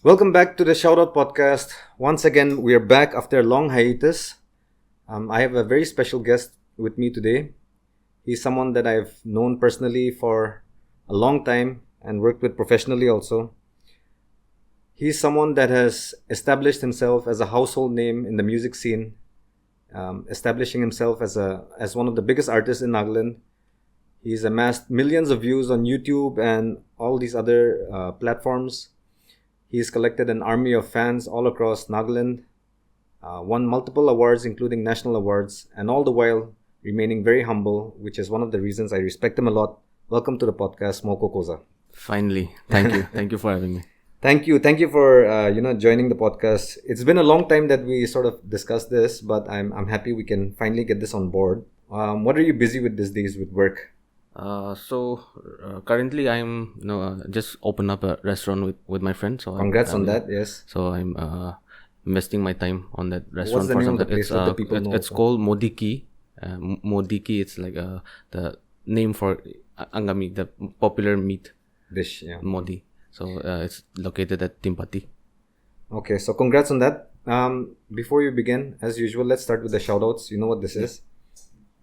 Welcome back to the Shoutout Podcast. Once again, we are back after a long hiatus. I have a very special guest with me today. He's someone that I've known personally for a long time and worked with professionally also. He's someone that has established himself as a household name in the music scene, establishing himself as one of the biggest artists in Nagaland. He's amassed millions of views on YouTube and all these other platforms. He's collected an army of fans all across Nagaland, won multiple awards, including national awards, and all the while remaining very humble, which is one of the reasons I respect him a lot. Welcome to the podcast, Moko Koza. Finally, thank you. Thank you for having me. Thank you for joining the podcast. It's been a long time that we sort of discussed this, but I'm happy we can finally get this on board. What are you busy with these days with work? Currently I'm just open up a restaurant with my friend. So Congrats on that. Yes. So I'm investing my time on that restaurant. What's the name of the place? What the people know? It's called Modiki. Modiki. It's like the name for angami, the popular meat Dish. Yeah. Modi. So it's located at Timpati. Okay. So congrats on that. Before you begin, as usual, let's start with the shoutouts. You know what this is.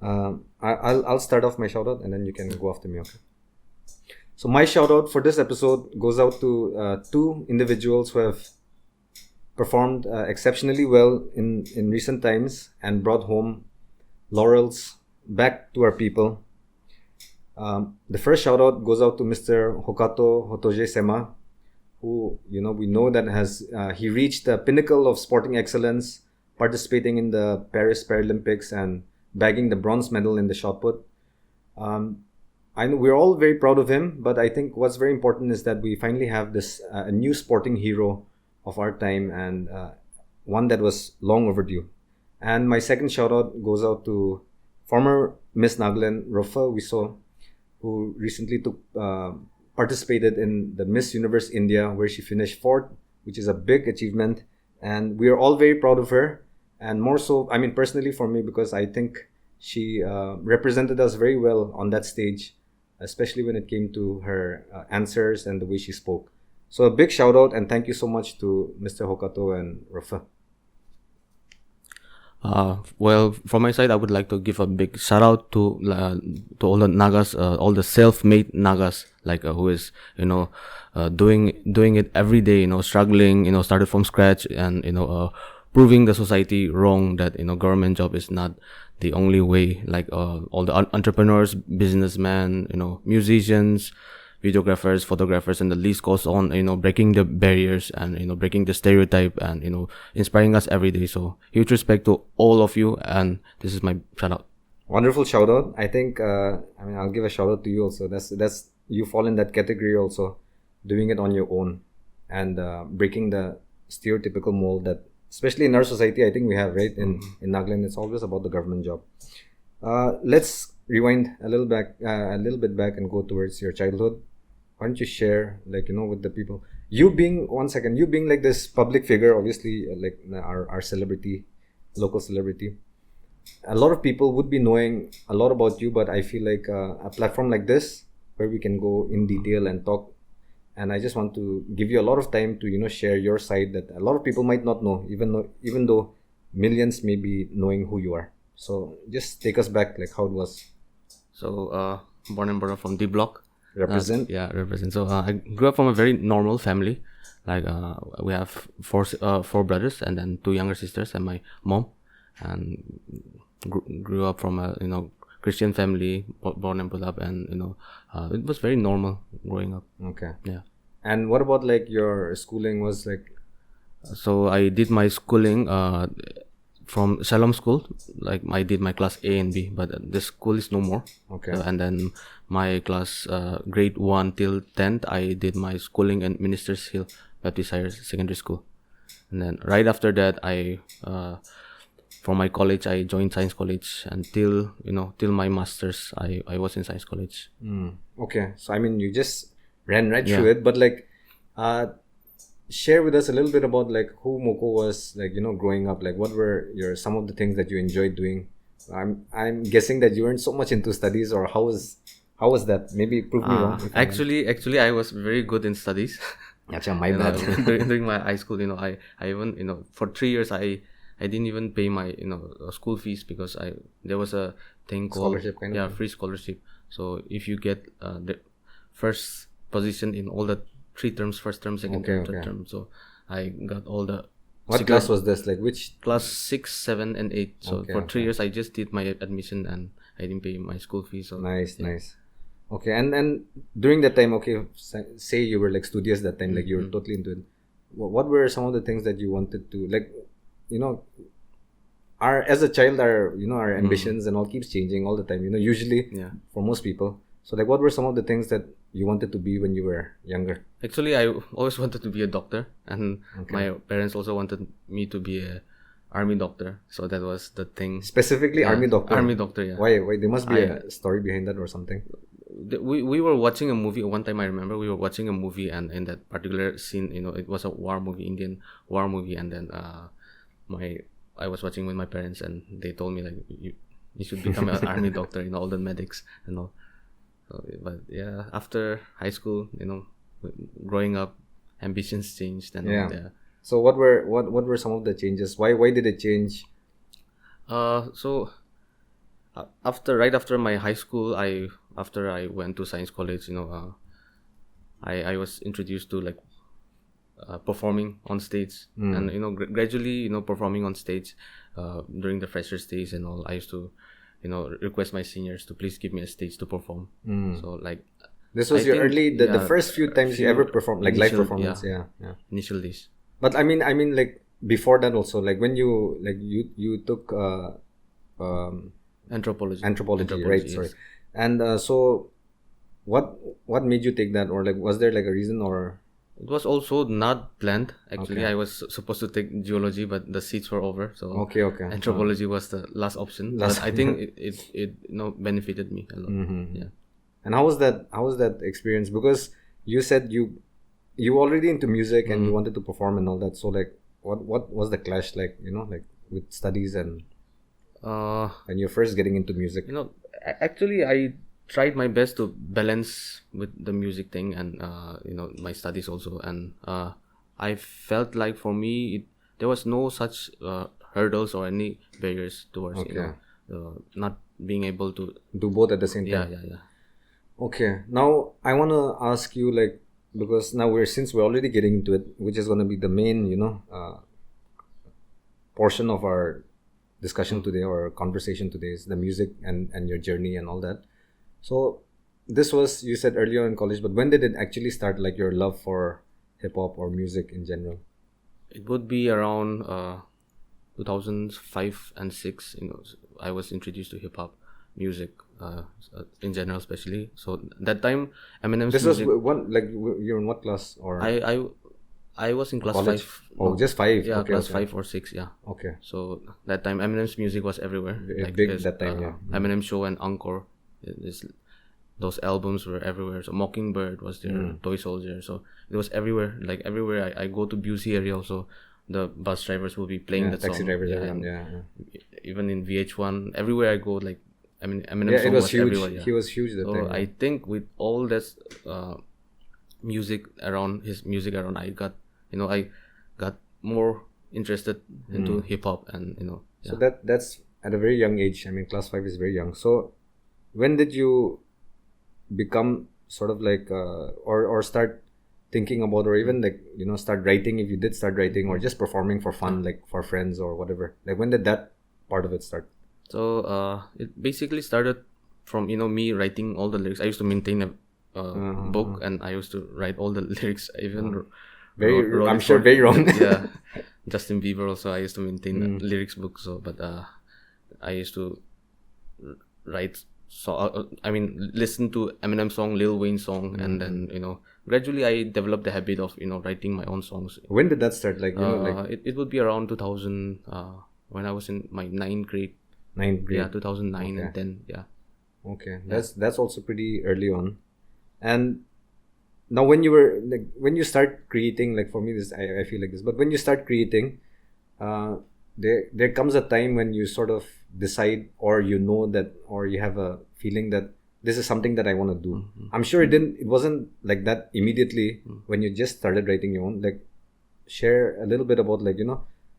I'll start off my shoutout and then you can go after me. Okay. So my shoutout for this episode goes out to two individuals who have performed exceptionally well in recent times and brought home laurels back to our people. The first shoutout goes out to Mr. Hokato Hotoje Sema, who we know that he reached the pinnacle of sporting excellence, participating in the Paris Paralympics and bagging the bronze medal in the shot put. I know we're all very proud of him, but I think what's very important is that we finally have this a new sporting hero of our time and one that was long overdue. And my second shout out goes out to former Miss Nagaland, Rofa Wiso, who recently participated in the Miss Universe India, where she finished 4th, which is a big achievement. And we are all very proud of her. And more so, I mean, personally for me, because I think she represented us very well on that stage, especially when it came to her answers and the way she spoke. So a big shout out and thank you so much to Mr. Hokato and Rafa. Well, from my side, I would like to give a big shout out to all the Nagas, all the self-made Nagas, like who is doing it every day, struggling, started from scratch and proving the society wrong that government job is not the only way, like all the entrepreneurs, businessmen, musicians, videographers, photographers, and the list goes on, breaking the barriers and breaking the stereotype and inspiring us every day. So huge respect to all of you, and this is my shout out. Wonderful shout out. I think I'll give a shout out to you also. That's you fall in that category also, doing it on your own and breaking the stereotypical mold that, especially in our society, I think we have, right? In Nagaland, it's always about the government job. Let's rewind a little bit back and go towards your childhood. Why don't you share, with the people? You being like this public figure, obviously, like our celebrity, local celebrity. A lot of people would be knowing a lot about you, but I feel like a platform like this, where we can go in detail and talk. And I just want to give you a lot of time to share your side that a lot of people might not know, even though millions may be knowing who you are. So just take us back, like how it was. So born and brought up from D Block. Represent. Represent. So I grew up from a very normal family. Like we have four brothers and then 2 younger sisters and my mom. And grew up from a Christian family, born and brought up, and it was very normal growing up. Okay. Yeah. And what about like your schooling was like? So I did my schooling from Shalom School. Like I did my class A and B, but the school is no more. Okay. And then my class grade 1 till 10th, I did my schooling in Ministers Hill Baptist Higher Secondary School. And then right after that, from my college, I joined Science College until till my masters. I was in Science College. Okay, so I mean, you just ran right through it, but like, share with us a little bit about like who Moko was, like growing up. Like, what were some of the things that you enjoyed doing? I'm guessing that you weren't so much into studies, or how was that? Maybe prove me wrong. Actually, I was very good in studies. Acha, my You know, bad. during my high school, I even, for 3 years I didn't even pay my school fees because there was a thing called Scholarship kind of thing? free scholarship. So if you get the first position in all the 3 terms, first term, second term, third term, so I got all the What class was this? Like which? class 6, 7, and 8. So for 3 years I just did my admission and I didn't pay my school fees. So Nice. Okay, and during that time, okay, say you were like studious that time, like you were totally into it. What were some of the things that you wanted to like, our as a child, our ambitions and all keeps changing all the time. Usually for most people. So like, what were some of the things that you wanted to be when you were younger? Actually, I always wanted to be a doctor, and my parents also wanted me to be a army doctor. So that was the thing. Specifically, army doctor. Army doctor, yeah. Why? There must be a story behind that or something. We were watching a movie one time. I remember we were watching a movie, and in that particular scene, it was a war movie, Indian war movie, and then I was watching with my parents, and they told me like you should become an army doctor, all the medics and all. So, but yeah, after high school, growing up, ambitions changed and all. Yeah. So what were some of the changes? Why did it change? So right after my high school, after I went to science college, I was introduced to like performing on stage, and gradually, performing on stage during the freshers days and all. I used to request my seniors to please give me a stage to perform. So like this was the first few times you ever performed, like live performance. Yeah. Initial days. But I mean like before that also, like when you took anthropology, right? Yes. Sorry. And so what made you take that, or like was there like a reason, or? It was also not planned. Actually, I was supposed to take geology, but the seats were over. So okay. Anthropology was the last option. But I think it benefited me a lot. Yeah. And how was that experience? Because you said you already into music and you wanted to perform and all that. So like, what was the clash like? Like with studies and you're first getting into music. Actually, I tried my best to balance with the music thing and my studies also, and I felt like for me there was no such hurdles or any barriers towards not being able to do both at the same time. Yeah. Okay, now I want to ask you, like, because now since we're already getting into it, which is going to be the main portion of our discussion today or conversation today, is the music and your journey and all that. So this was, you said, earlier in college, but when did it actually start, like your love for hip-hop or music in general? It would be around 2005 and 6. I was introduced to hip-hop music in general, especially. So that time, Eminem's this music... was one, like, you're in what class? Or I was in class college? 5. Oh, just 5? Yeah, okay, class 5 or 6, yeah. Okay. So that time, Eminem's music was everywhere. Big that time, yeah. Eminem Show and Encore. Those albums were everywhere. So Mockingbird was there, Toy Soldier. So it was everywhere. Like everywhere I go to Busey area also, the bus drivers will be playing that taxi song. drivers, Even in VH1, everywhere I go, like Eminem it song was huge. everywhere. Yeah. He was huge that time. I think with all this music around, I got more interested into hip hop and So that's at a very young age. I mean, class 5 is very young. So when did you become sort of like or start thinking about, or even like start writing, if you did start writing, or just performing for fun, like for friends or whatever? Like when did that part of it start? So it basically started from me writing all the lyrics. I used to maintain a book, and I used to write all the lyrics. Even I'm sure very wrong. Yeah, Justin Bieber also, I used to maintain a lyrics book. So but I used to write. So listen to Eminem song, Lil Wayne song, and then gradually I developed the habit of writing my own songs. When did that start? Like it would be around 2000 when I was in my 9th grade. 9th grade. Yeah, 2009 and 10. Yeah. Okay, that's also pretty early on. And now when you start creating, like for me this I feel like this, but when you start creating, there comes a time when you sort of decide, or that, or you have a feeling that this is something that I want to do. I'm sure it wasn't like that immediately when you just started writing your own. Like, share a little bit about, like,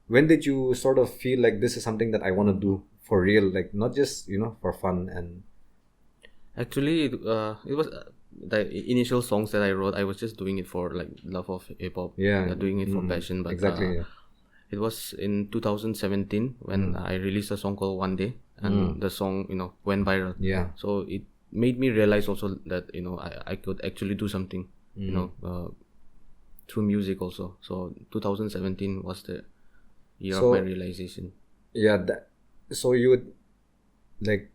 when did you sort of feel like this is something that I want to do for real, like not just for fun? And Actually, it was the initial songs that I wrote. I was just doing it for like love of hip hop. Yeah. Doing it for passion. But exactly. Yeah. it was in 2017 when I released a song called One Day, and the song went viral. Yeah. So it made me realize also that I could actually do something through music also. So 2017 was the year of my realization. Yeah. So you would like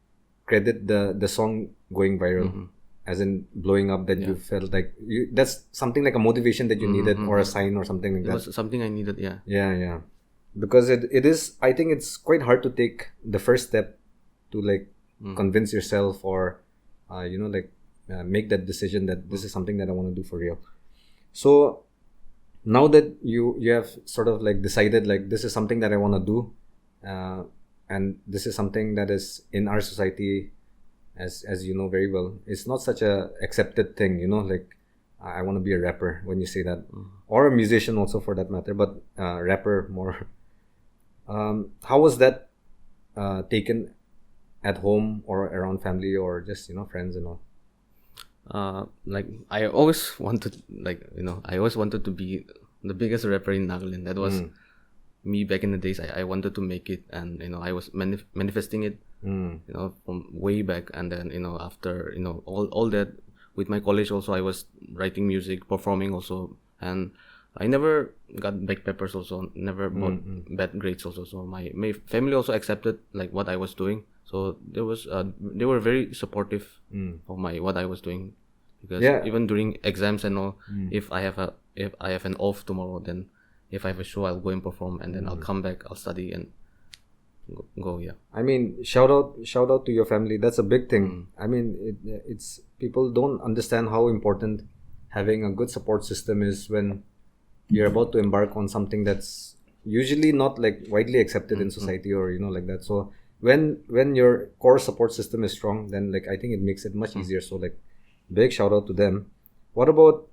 credit the song going viral as in blowing up, that you felt like that's something like a motivation that you needed, or a sign or something like It that. was something I needed. Yeah. Yeah. Because it is, I think it's quite hard to take the first step to like convince yourself, or make that decision that this is something that I want to do for real. So now that you have sort of like decided like this is something that I want to do, and this is something that is in our society, as you know very well, it's not such a accepted thing, like I want to be a rapper when you say that, or a musician also for that matter, but rapper more. How was that taken at home or around family, or just friends and all? Like I always wanted, I always wanted to be the biggest rapper in Nagaland. That was me back in the days. I wanted to make it, and I was manifesting it, from way back. And then after all that, with my college also, I was writing music, performing also, and I never got back papers also, never bought bad grades also. So my family also accepted like what I was doing. So there was they were very supportive of what I was doing, because even during exams and all, if I have an off tomorrow, then if I have a show, I'll go and perform, and then I'll come back, I'll study and go. Yeah. I mean, shout out to your family. That's a big thing. I mean, it's people don't understand how important having a good support system is when you're about to embark on something that's usually not like widely accepted in society, or like that. So when your core support system is strong, then like I think it makes it much easier. So like big shout out to them. What about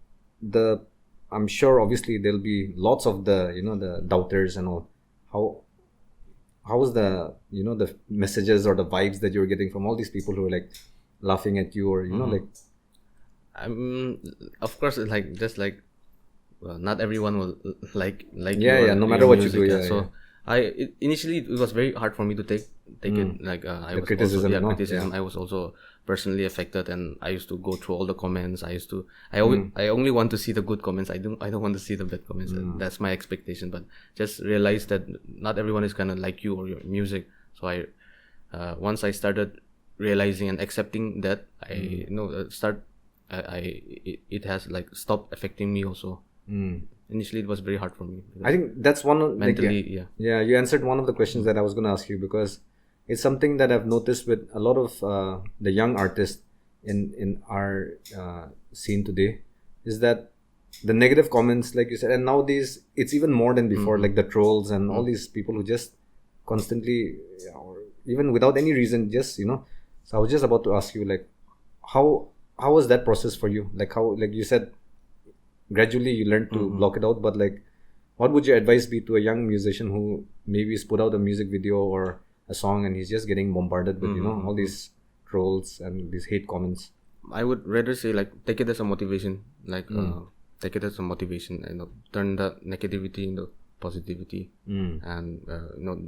I'm sure obviously there'll be lots of the doubters and all. How was the the messages or the vibes that you're getting from all these people who are like laughing at you, or like of course, like just like not everyone will like no matter what you do. So initially it was very hard for me to take it, like I was criticism, also criticism. I was also personally affected, and I used to go through all the comments. I only want to see the good comments. I don't want to see the bad comments. That's my expectation. But just realize that not everyone is gonna like you or your music. So I once I started realizing and accepting that, it has like stopped affecting me also. Initially it was very hard for me. I think that's one of mentally, yeah, you answered one of the questions that I was going to ask you, because it's something that I've noticed with a lot of the young artists in our scene today, is that the negative comments, like you said, and nowadays it's even more than before, like the trolls and all these people who just constantly, or even without any reason, just so I was just about to ask you, like how was that process for you? Like how, like you said, gradually you learned to block it out, but like what would your advice be to a young musician who maybe has put out a music video or a song and he's just getting bombarded with all these trolls and these hate comments? I would rather say like take it as a motivation, like take it as a motivation, and turn the negativity into positivity, and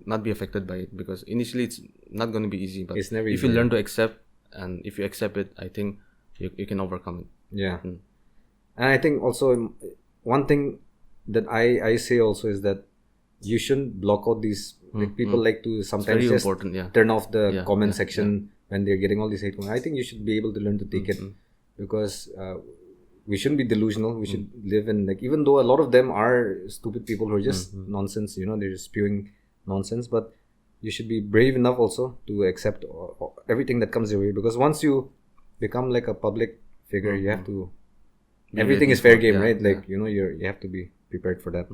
not be affected by it, because initially it's not going to be easy, but it's never if you learn to accept, and if you accept it, I think you can overcome it. Yeah. And I think also one thing that I say also is that you shouldn't block out these like people like to sometimes just turn off the comment section when they're getting all these hate comments. I think you should be able to learn to take it, because we shouldn't be delusional. We should live in, like, even though a lot of them are stupid people who are just nonsense, they're just spewing nonsense, but you should be brave enough also to accept everything that comes your way, because once you become like a public figure, you have to, everything is fair game, right? Like you have to be prepared for that.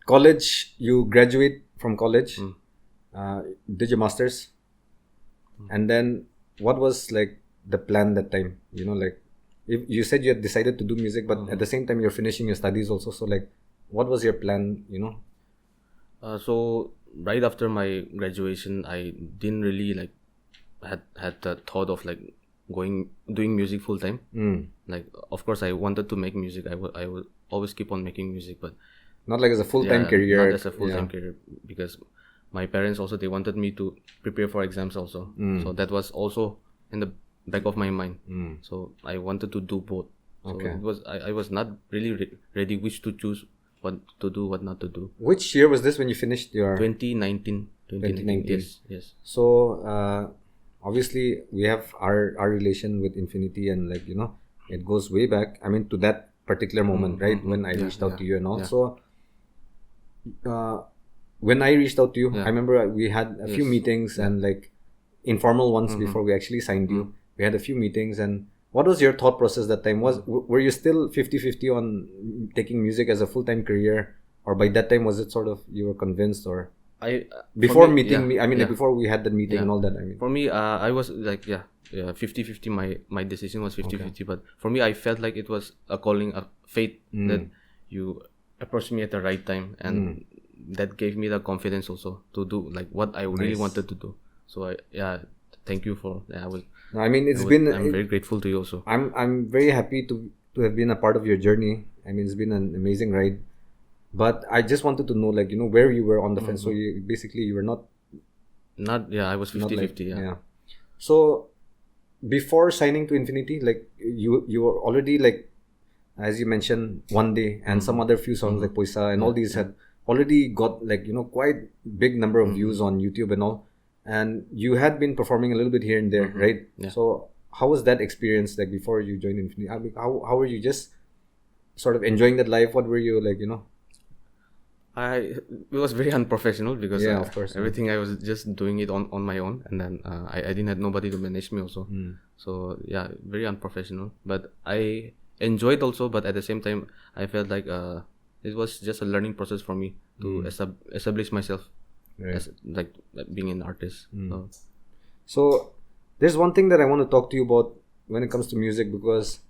College, you graduate from college, did your masters? And then what was like the plan that time? Like if you said you had decided to do music, but at the same time you're finishing your studies also. So like, what was your plan? So right after my graduation, I didn't really like had the thought of like doing music full time. Like, of course, I wanted to make music. I would always keep on making music, but not like as a full-time career. Not as a full-time career, because my parents also, they wanted me to prepare for exams also. So that was also in the back of my mind. So I wanted to do both. So it was I was not really ready which to choose, what to do, what not to do. Which year was this when you finished your 2019? Yes. So obviously we have our relation with Infinity, and like it goes way back. I mean, to that particular moment, right, when I reached out to you, and also when I reached out to you, I remember we had a few meetings and like informal ones before we actually signed you. We had a few meetings. And what was your thought process that time? Were you still 50-50 on taking music as a full-time career, or by that time was it sort of you were convinced? Or before meeting me, I mean, like before we had that meeting and all that, I mean, for me, I was like 50-50. My decision was 50-50, but for me, I felt like it was a calling, a fate, that you approached me at the right time, and that gave me the confidence also to do like what I really wanted to do. So thank you for I mean, I'm very grateful to you also. I'm very happy to have been a part of your journey. I mean, it's been an amazing ride. But I just wanted to know, like, where you were on the fence. So you were not. I was 50-50. Yeah. So before signing to Infinity, like you were already like, as you mentioned, One Day and some other few songs like Poisa and all these had already got like quite big number of views on YouTube and all. And you had been performing a little bit here and there, right? Yeah. So how was that experience like before you joined Infinity? I mean, how were you just sort of enjoying that life? What were you like, it was very unprofessional because of course, everything I was just doing it on my own, and then I didn't have nobody to manage me also. So very unprofessional. But I enjoyed also, but at the same time I felt like it was just a learning process for me to establish myself as like being an artist. So there's one thing that I want to talk to you about when it comes to music, because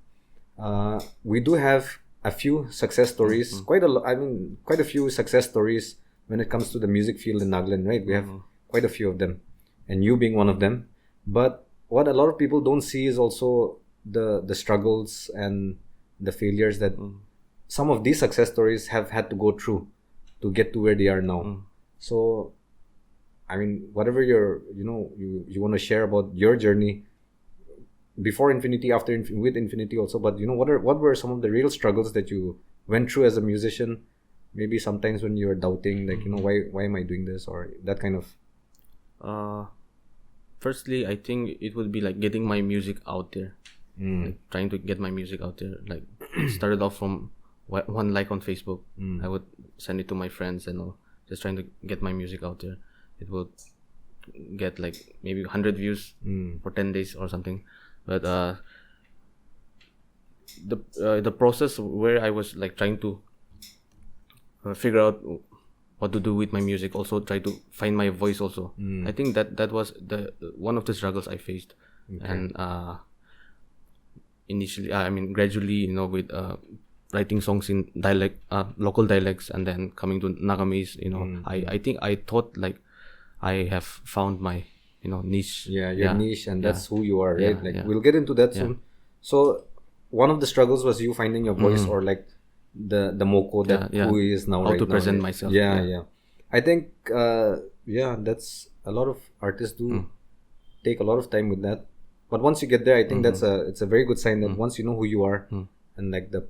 we do have a few success stories, quite a few success stories when it comes to the music field in Nagaland, right? We have quite a few of them, and you being one of them. But what a lot of people don't see is also the struggles and the failures that some of these success stories have had to go through to get to where they are now. So, I mean, whatever you want to share about your journey before Infinity, with Infinity also, but what were some of the real struggles that you went through as a musician? Maybe sometimes when you were doubting, like why am I doing this, or that kind of. Firstly, I think it would be like getting my music out there, like trying to get my music out there. Like it started off from one like on Facebook. I would send it to my friends and all, just trying to get my music out there. It would get like maybe 100 views for 10 days or something. But the process where I was like trying to figure out what to do with my music, also try to find my voice also. I think that was the one of the struggles I faced. And initially, I mean gradually, with writing songs in local dialects, and then coming to Nagamese, I think I thought like I have found my niche. Your niche, and that's who you are, right? We'll get into that soon. So one of the struggles was you finding your voice, or like the Moko that who he is now, how right to now, present right? myself. I think that's a lot of artists do take a lot of time with that, but once you get there, I think it's a very good sign that once you know who you are, and like the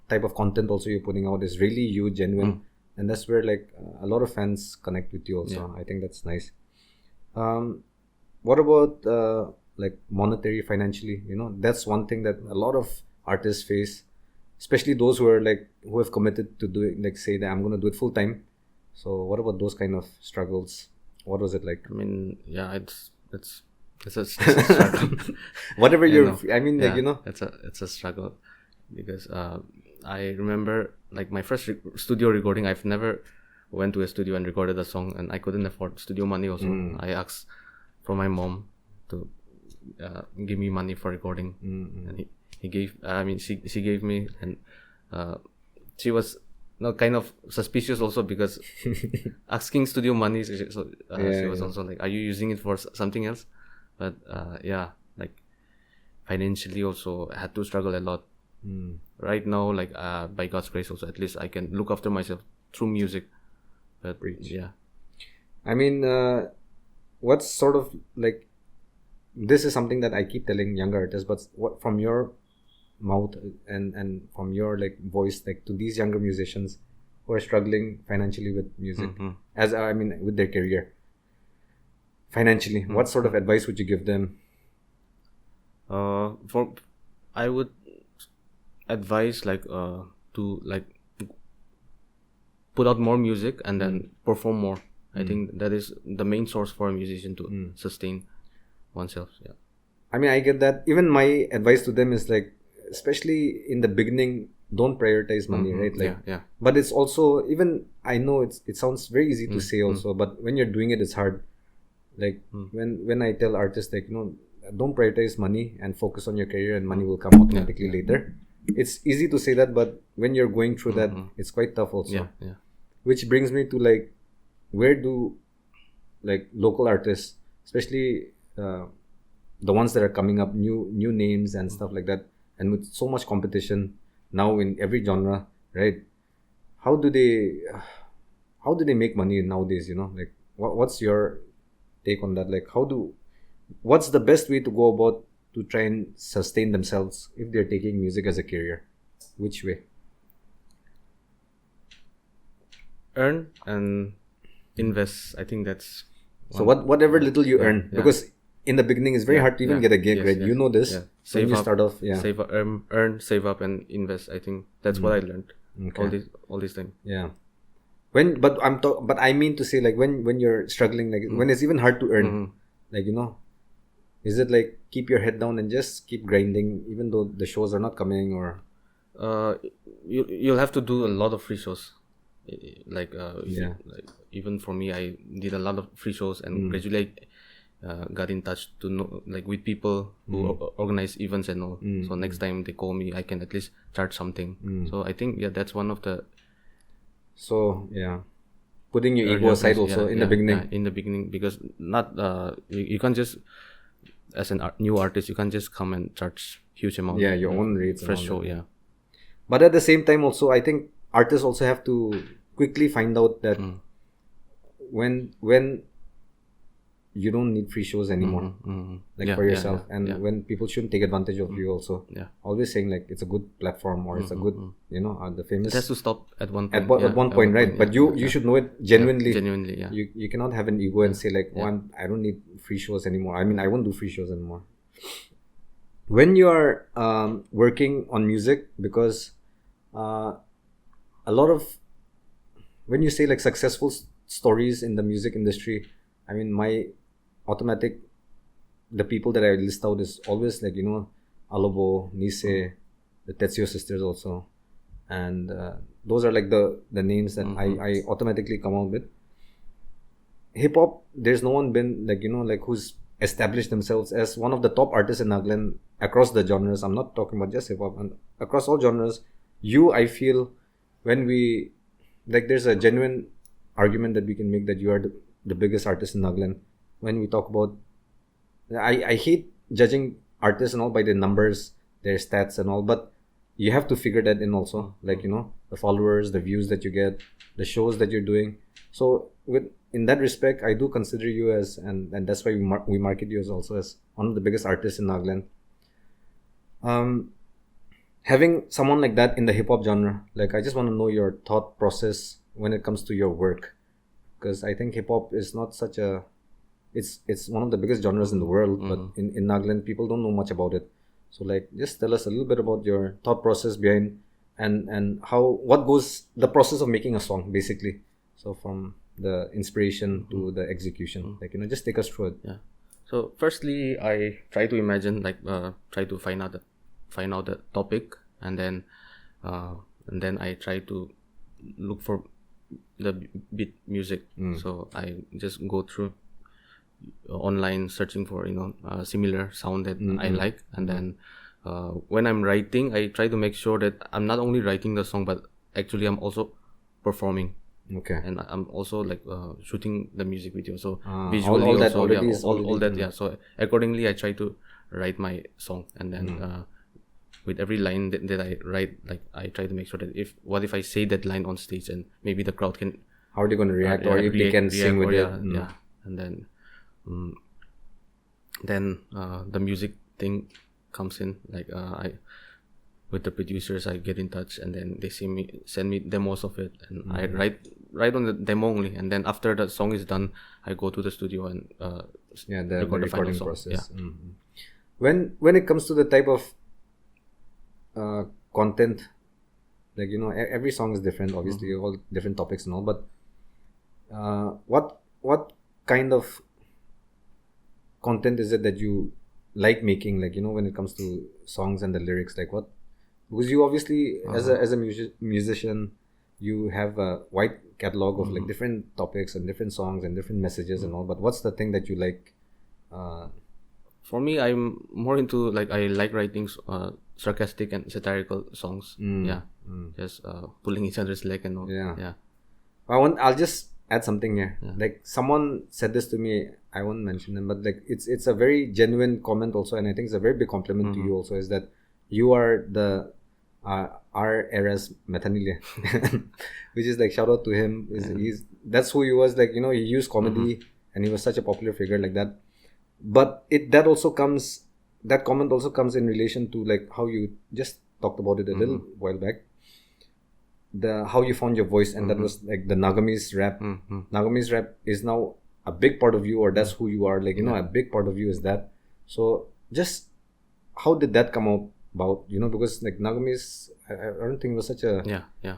type of content also you're putting out is really you, genuine, and that's where like a lot of fans connect with you also. I think that's nice. What about like monetary, financially? That's one thing that a lot of artists face, especially those who have committed to doing, like, say that I'm going to do it full time. So what about those kind of struggles? What was it like? I mean, it's a struggle. Whatever it's a struggle, because I remember like my first studio recording. I've never went to a studio and recorded a song, and I couldn't afford studio money also. I asked from my mom to give me money for recording. And he gave she gave me, and she was kind of suspicious also, because asking studio money, so she was also like, are you using it for something else? But like financially also I had to struggle a lot. Right now, like by God's grace also, at least I can look after myself through music. But yeah, I mean, what's sort of like, this is something that I keep telling younger artists, but what from your mouth and from your like voice, like to these younger musicians who are struggling financially with music, as I mean with their career financially, what sort of advice would you give them? I would advise like to like put out more music and then perform more. I think that is the main source for a musician to sustain oneself. Yeah. I mean, I get that. Even my advice to them is like, especially in the beginning, don't prioritize money, right? Like, Yeah. But it's also, even I know it sounds very easy to say also, but when you're doing it, it's hard. Like when I tell artists, like, don't prioritize money and focus on your career, and money will come automatically later. It's easy to say that, but when you're going through that, it's quite tough also. Yeah. Which brings me to like, where do like local artists, especially the ones that are coming up, new names and stuff like that, and with so much competition now in every genre, right? How do they make money nowadays? Like what's your take on that? Like what's the best way to go about to try and sustain themselves if they're taking music as a career? Which way? Earn and invest. I think that's so whatever little you earn, because in the beginning it's very hard to even get a gig, right? You know this. Save when you up, start off, save up, earn, save up, and invest. I think that's what I learned all this time. Yeah. But I mean to say, like when you're struggling, like when it's even hard to earn, like is it like keep your head down and just keep grinding even though the shows are not coming, or you'll have to do a lot of free shows. Like like even for me, I did a lot of free shows, and gradually got in touch to know, like, with people who organize events and all. So next time they call me, I can at least charge something. So I think that's one of the. So putting your ego aside also in the beginning. Yeah, in the beginning, because not you can't just, as a new artist, you can't just come and charge huge amount. Yeah, your own rates. Fresh show, yeah. But at the same time, also I think artists also have to quickly find out that when you don't need free shows anymore, for yourself, and when people shouldn't take advantage of you also. Always saying like it's a good platform, or it's a good, the famous. It has to stop at one point. At one point, right? But you should know it genuinely. Genuinely, yeah. You cannot have an ego and say like, I don't need free shows anymore. I mean, I won't do free shows anymore. When you are working on music, because a lot of, when you say like successful stories in the music industry, I mean, the people that I list out is always like, Alobo, Nise, the Tetsuyo sisters also. And those are like the names that I automatically come out with. Hip hop, there's no one been like, like who's established themselves as one of the top artists in Nagaland across the genres. I'm not talking about just hip hop, and across all genres. I feel, when we, like, there's a genuine argument that we can make that you are the biggest artist in Nagaland. When we talk about, I hate judging artists and all by their numbers, their stats and all, but you have to figure that in also, like, the followers, the views that you get, the shows that you're doing. So in that respect, I do consider you as, and that's why we market you as also as one of the biggest artists in Nagaland. Having someone like that in the hip hop genre, like, I just want to know your thought process when it comes to your work, because I think hip hop is not such a, it's one of the biggest genres in the world, but in Nagaland people don't know much about it. So like, just tell us a little bit about your thought process behind, and what goes the process of making a song basically. So from the inspiration to the execution, like, just take us through it. Yeah. So firstly, I try to imagine, like, try to find out the topic, and then I try to look for the beat music. So I just go through online searching for similar sound that I like, and then when I'm writing, I try to make sure that I'm not only writing the song, but actually I'm also performing. Okay. And I'm also like shooting the music video, so all visually that also, already yeah, is all already- that, yeah. So accordingly, I try to write my song, and then with every line that I write, like I try to make sure that if I say that line on stage, and maybe the crowd can How are they going to react, or if they can sing with it? yeah, and then the music thing comes in, like I with the producers, I get in touch, and then they send me demos of it, and I write on the demo only, and then after the song is done, I go to the studio and The record the final recording song. process. When it comes to the type of content, like every song is different, obviously, all different topics and all, but what kind of content is it that you like making, like when it comes to songs and the lyrics, like what? Because you obviously as a musician, you have a wide catalog of like different topics and different songs and different messages and all, but what's the thing that you like? For me, I'm more into, like, I like writing sarcastic and satirical songs. Just pulling each other's leg and all. Yeah. I'll just add something here. Like someone said this to me, I won't mention them, but like it's a very genuine comment also, and I think it's a very big compliment to you also, is that you are the our era's Methanile, which is like, shout out to him. That's who he was, like he used comedy and he was such a popular figure like that. But that comment also comes in relation to like how you just talked about it a little while back, how you found your voice, and that was like the Nagamese rap. Nagamese rap is now a big part of you, or that's who you are, like a big part of you is that. So just how did that come about, because like Nagamese, I don't think it was such a yeah.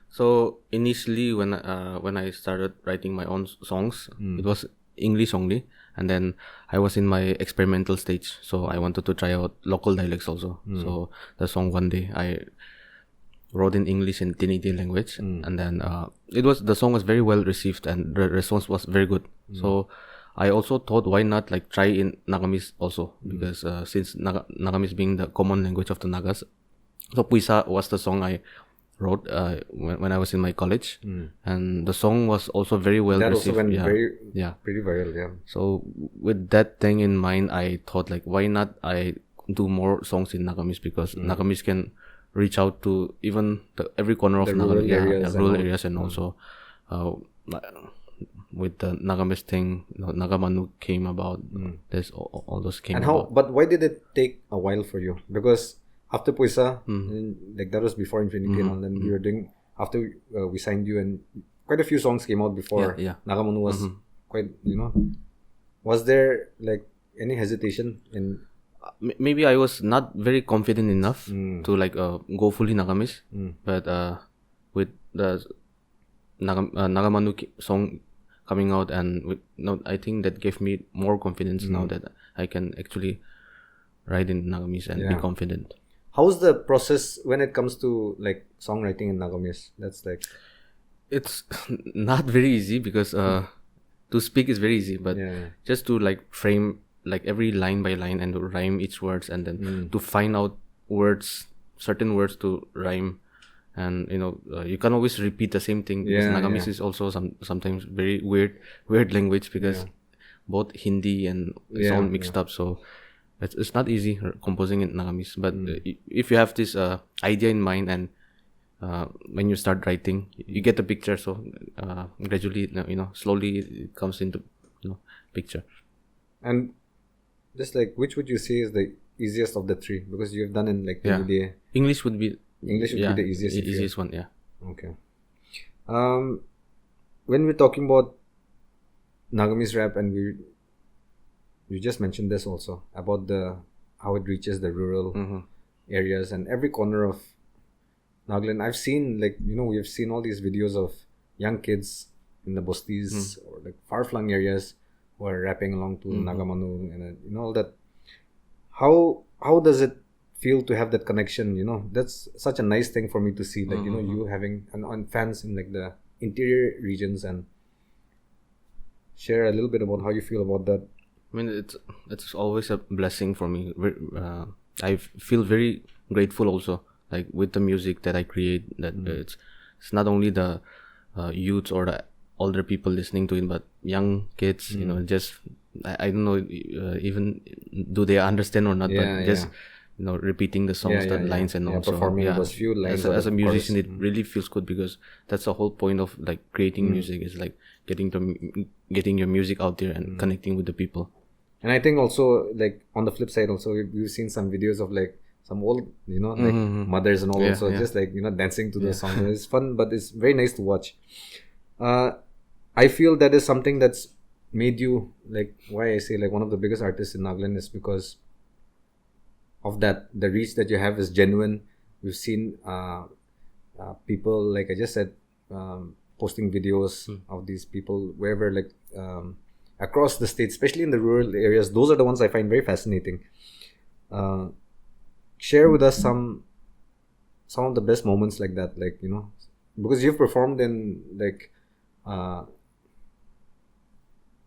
So initially, when I started writing my own songs, it was English only, and then I was in my experimental stage, so I wanted to try out local dialects also. So the song One Day I wrote in English and Tiniti language, and then the song was very well received, and the response was very good. So I also thought, why not like try in Nagamese also, because since Nagamese being the common language of the Nagas, so Puisa was the song I wrote when I was in my college, and the song was also very well that received. also went yeah. pretty viral. Yeah. So with that thing in mind, I thought, like, why not I do more songs in Nagamese, because Nagamese can reach out to even every corner of rural rural areas areas, and also with the Nagamese thing, Naga Manu came about. There's all those came about. But why did it take a while for you? Because after Puisa, like that was before Infinity, and all, then we were doing, after we signed you, and quite a few songs came out before. Naga Manu was quite, was there like any hesitation in? Maybe I was not very confident enough to like go fully Nagamese, but with the Naga Manu song coming out, and I think that gave me more confidence now that I can actually write in Nagamese and be confident. How's the process when it comes to like songwriting in Nagamese? That's like, it's not very easy, because to speak is very easy, but just to like frame like every line by line and to rhyme each words, and then to find out certain words to rhyme, and you can't always repeat the same thing, because Nagamese is also sometimes very weird language, because both Hindi and it's all mixed up, so it's not easy composing in Nagamese. But if you have this idea in mind, and when you start writing, you get the picture, so gradually, slowly it comes into picture. and just like, which would you say is the easiest of the three? Because you've done in like the English would be be the easiest. easiest one. Yeah. Okay. When we're talking about Nagamese rap, and you just mentioned this also about how it reaches the rural areas and every corner of Nagaland. I've seen, like, we have seen all these videos of young kids in the Bostis or like far-flung areas who are rapping along to Naga Manu and all that. How does it feel to have that connection? That's such a nice thing for me to see, like, you having and fans in like the interior regions, and share a little bit about how you feel about that? I mean, it's always a blessing for me. I feel very grateful also, like with the music that I create. That it's not only the youths or the older people listening to it, but young kids. You know, just I don't know even do they understand or not, but just you know repeating the songs, the lines, and also performing those few lines. As a musician, it really feels good because that's the whole point of like creating music is like getting your music out there and connecting with the people. And I think also like on the flip side also we've seen some videos of like some old like mothers and all also just like dancing to the song. It's fun, but it's very nice to watch. I feel that is something that's made you like why I say like one of the biggest artists in Nagaland is because of that. The reach that you have is genuine. We've seen people like I just said posting videos of these people wherever like across the state, especially in the rural areas. Those are the ones I find very fascinating. Share with us some of the best moments like that, like because you've performed in like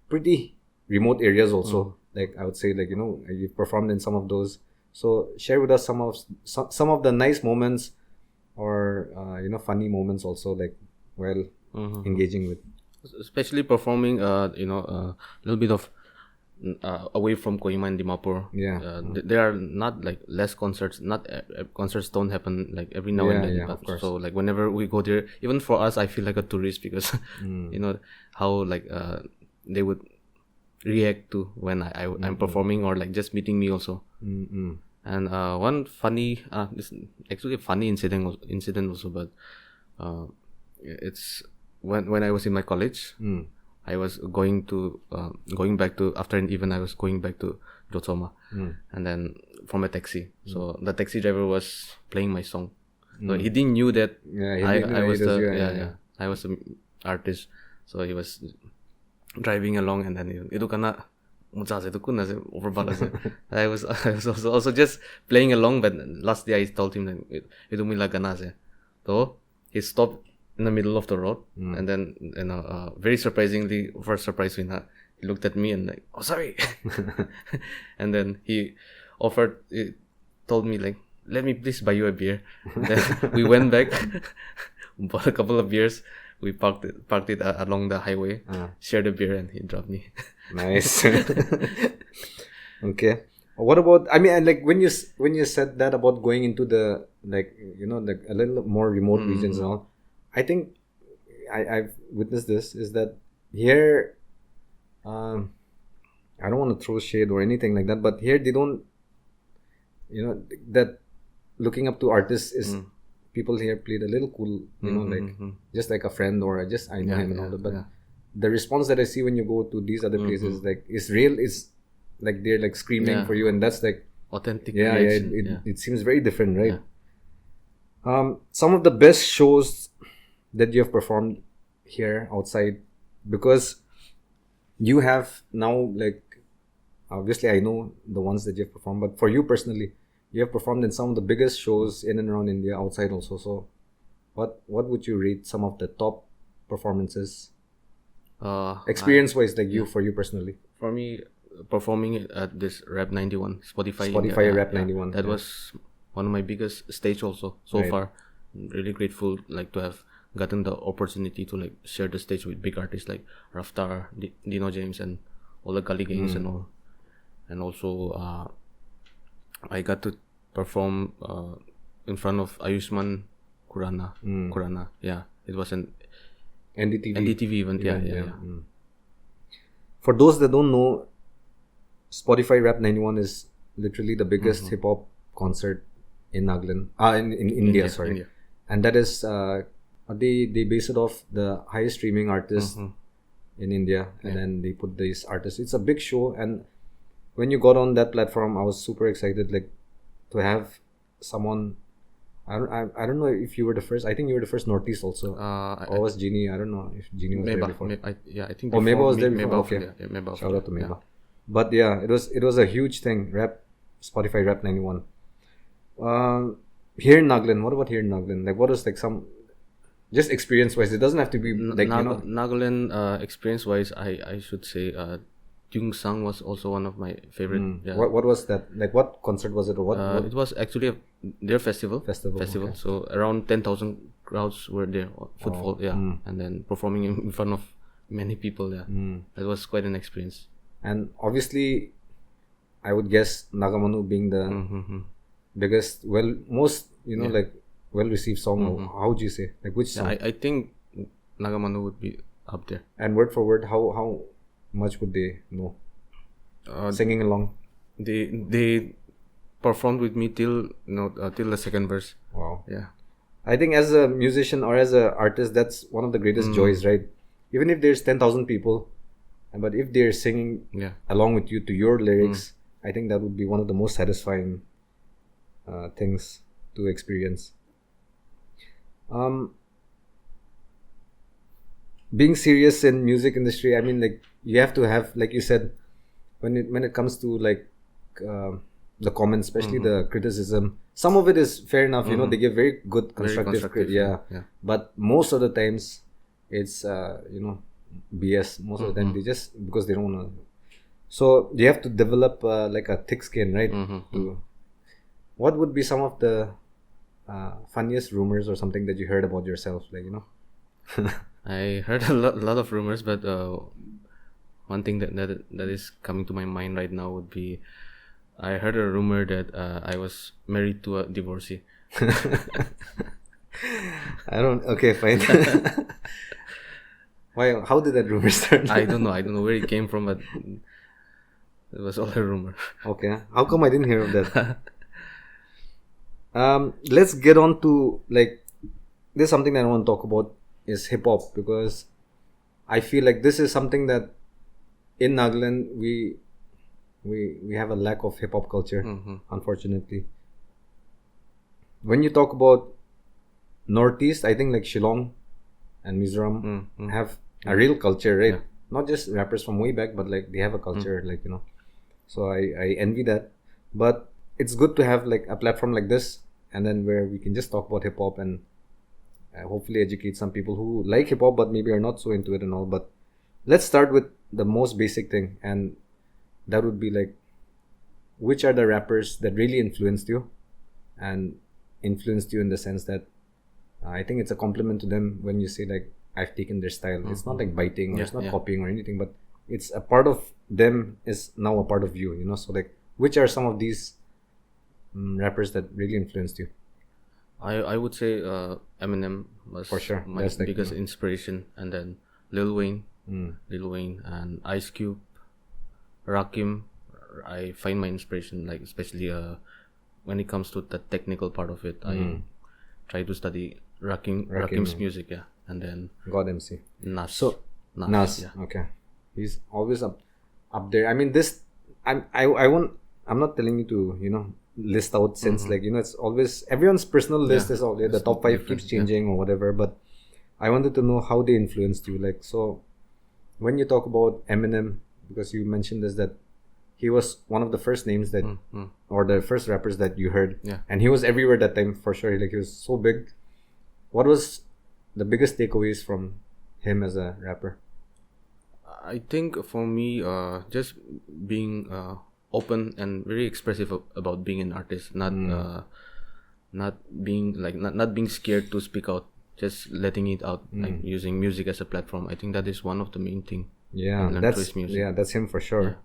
pretty remote areas also. Like I would say like you've performed in some of those. So share with us some of the nice moments or funny moments also, like while engaging with. Especially performing, a little bit of away from Kohima and Dimapur. There are not like less concerts. Not concerts don't happen like every now and then. But, of course. So like whenever we go there, even for us, I feel like a tourist because how like they would react to when I'm performing or like just meeting me also. And one funny, this actually a funny incident also, but it's when I was in my college. I was going back to after an event. I was going back to Jotsoma, and then from a taxi. So the taxi driver was playing my song. So he didn't knew that I was I was an artist. So he was driving along, and then itu karena I was also just playing along, but last day I told him that itu mila ganas ya. So he stopped in the middle of the road, and then very surprisingly, first surprise he looked at me and like, oh sorry, and then he told me like, let me please buy you a beer. Then we went back, bought a couple of beers. We parked it along the highway, shared a beer, and he dropped me. Nice. Okay. What about? I mean, like when you said that about going into the like like a little more remote regions and all, I think I've witnessed this is that here, I don't want to throw shade or anything like that, but here they don't, that looking up to artists is. People here played a little cool, like just like a friend or just I know him and all that. But the response that I see when you go to these other places, like is real. Is like they're like screaming for you, and that's like authentic. It seems very different, right? Some of the best shows that you have performed here outside, because you have now like obviously I know the ones that you have performed, but for you personally. You have performed in some of the biggest shows in and around India, outside also. So, what would you rate some of the top performances? Experience-wise, like for you personally. For me, performing at this Rap 91, Spotify Rap 91. That was one of my biggest stage also so far. Really grateful like to have gotten the opportunity to like share the stage with big artists like Raftar, Dino James, and all the Kali gangs and all. And also, I got to perform in front of Ayushman Khurana. Yeah, it was an NDTV event. Yeah. For those that don't know, Spotify Rap 91 is literally the biggest hip hop concert in Nagaland, in India. Sorry, India. And that is they base it off the highest streaming artists in India, and then they put these artists. It's a big show, and when you got on that platform, I was super excited, like to have someone. I don't know if you were the first. I think you were the first Northeast also. Or was Jeannie? I don't know if Jeannie was there before. I think. Oh, Meba was there before. Okay. Meba. Shout out to Meba. But yeah, it was a huge thing. Spotify Rap 91. Here in Nagaland, what about here in Nagaland? Like, what is like some Just experience-wise, it doesn't have to be like Nagaland experience-wise, I should say Jung Sang was also one of my favorite. Yeah. What was that? Like what concert was it, or what? It was actually their festival. Festival. Okay. So around 10,000 crowds were there, footfall. And then performing in front of many people. Yeah, that was quite an experience. And obviously, I would guess Naga Manu being the biggest, most like well-received song. How would you say? Like which song? I think Naga Manu would be up there. And word for word, how much would they know? Singing along. They performed with me till till the second verse. Wow. Yeah. I think as a musician or as an artist, that's one of the greatest joys, right? Even if there's 10,000 people, but if they're singing along with you to your lyrics, I think that would be one of the most satisfying things to experience. Being serious in music industry, I mean, like you have to have, like you said, when it comes to like the comments, especially the criticism, some of it is fair enough. They give very good constructive yeah. But most of the times it's BS. Most of the time they just, because they don't want to. So you have to develop like a thick skin, right? What would be some of the funniest rumors or something that you heard about yourself, like I heard a lot of rumors, but one thing that is coming to my mind right now would be, I heard a rumor that I was married to a divorcee. Okay, fine. Why? How did that rumor start? I don't know where it came from, but it was all a rumor. Okay, how come I didn't hear of that? Let's get on to, like, there's something that I want to talk about is hip hop, because I feel like this is something that in Nagaland we have a lack of hip hop culture, unfortunately. When you talk about Northeast, I think like Shillong and Mizoram have a real culture, right? Yeah. Not just rappers from way back, but like they have a culture, like So I envy that. But it's good to have like a platform like this, and then where we can just talk about hip hop and hopefully educate some people who like hip hop but maybe are not so into it and all. But let's start with the most basic thing, and that would be like, which are the rappers that really influenced you, and influenced you in the sense that I think it's a compliment to them when you say like, I've taken their style. It's not like biting, or it's not copying or anything, but it's a part of them is now a part of you, So like, which are some of these rappers that really influenced you? I would say Eminem was for sure my biggest inspiration, and then Lil Wayne and Ice Cube, Rakim. I find my inspiration, like especially when it comes to the technical part of it. I try to study Rakim's music, and then God MC Nas. So Nas, okay, he's always up there. I mean, this I'm not telling you to list out, since like it's always everyone's personal list is all the top 5 keeps changing or whatever, but I wanted to know how they influenced you. Like, so when you talk about Eminem, because you mentioned this, that he was one of the first names that or the first rappers that you heard, and he was everywhere that time for sure. Like, he was so big. What was the biggest takeaways from him as a rapper? I think for me, just being open and very expressive about being an artist, not being like not being scared to speak out, just letting it out, like using music as a platform. I think that is one of the main thing. That's him for sure.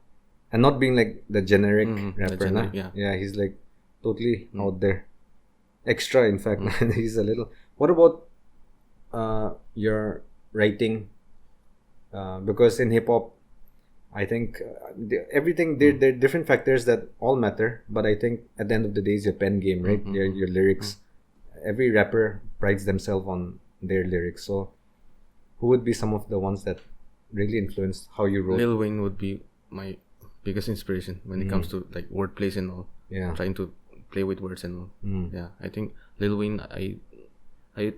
And not being like the generic rapper, he's like totally out there, extra in fact. He's a little. What about your writing? Because in hip hop, I think everything there are different factors that all matter, but I think at the end of the day is your pen game, right? Your lyrics. Every rapper prides themselves on their lyrics. So who would be some of the ones that really influenced how you wrote? Lil Wayne would be my biggest inspiration when it comes to like wordplays and all. Trying to play with words and all. I think Lil Wayne, I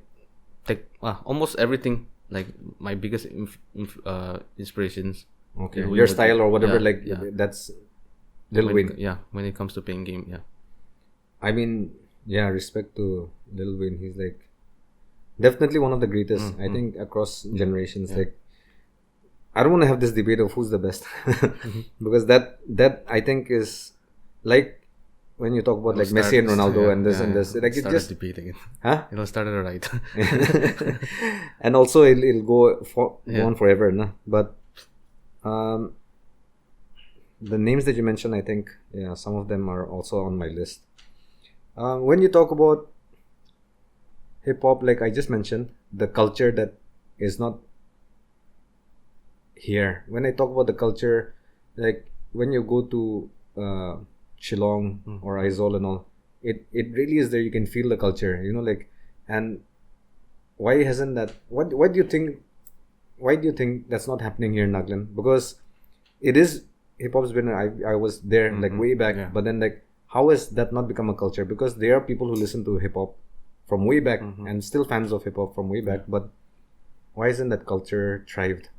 take almost everything, like my biggest inspirations. Okay, your style or whatever, that's Lil Wayne. When it comes to playing game, I mean, respect to Lil Wayne. He's like, definitely one of the greatest. I think across generations. Like, I don't want to have this debate of who's the best, because that I think is like when you talk about like Messi and Ronaldo and this and this. Like, it just debating it. huh? Started right. And also it'll go on forever, no? But the names that you mentioned, I think some of them are also on my list. When you talk about hip hop, like I just mentioned, the culture that is not here. When I talk about the culture, like when you go to Shillong or Aizawl and all, it really is there. You can feel the culture, like. And why hasn't that? What do you think? Why do you think that's not happening here in Nagaland? Because it is, hip hop's been. I was there like way back, but then like, how has that not become a culture? Because there are people who listen to hip hop from way back and still fans of hip hop from way back. But why isn't that culture thrived?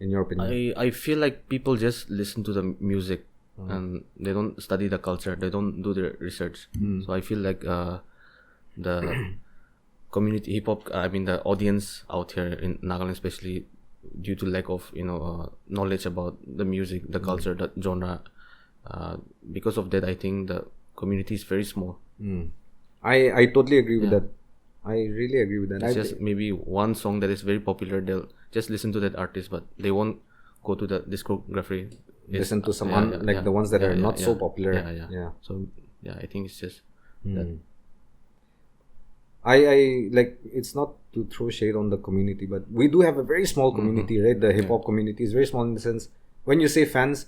In your opinion? I feel like people just listen to the music and they don't study the culture. They don't do their research. So I feel like the community hip hop, I mean the audience out here in Nagaland, especially due to lack of knowledge about the music, the culture, the genre. Because of that, I think the community is very small. I totally agree with that. I really agree with that. It's just maybe one song that is very popular. They'll just listen to that artist, but they won't go to the discography. Listen to someone the ones that are not so popular. Yeah. So I think it's just that. I like, it's not to throw shade on the community, but we do have a very small community, right? The hip hop community is very small in the sense, when you say fans,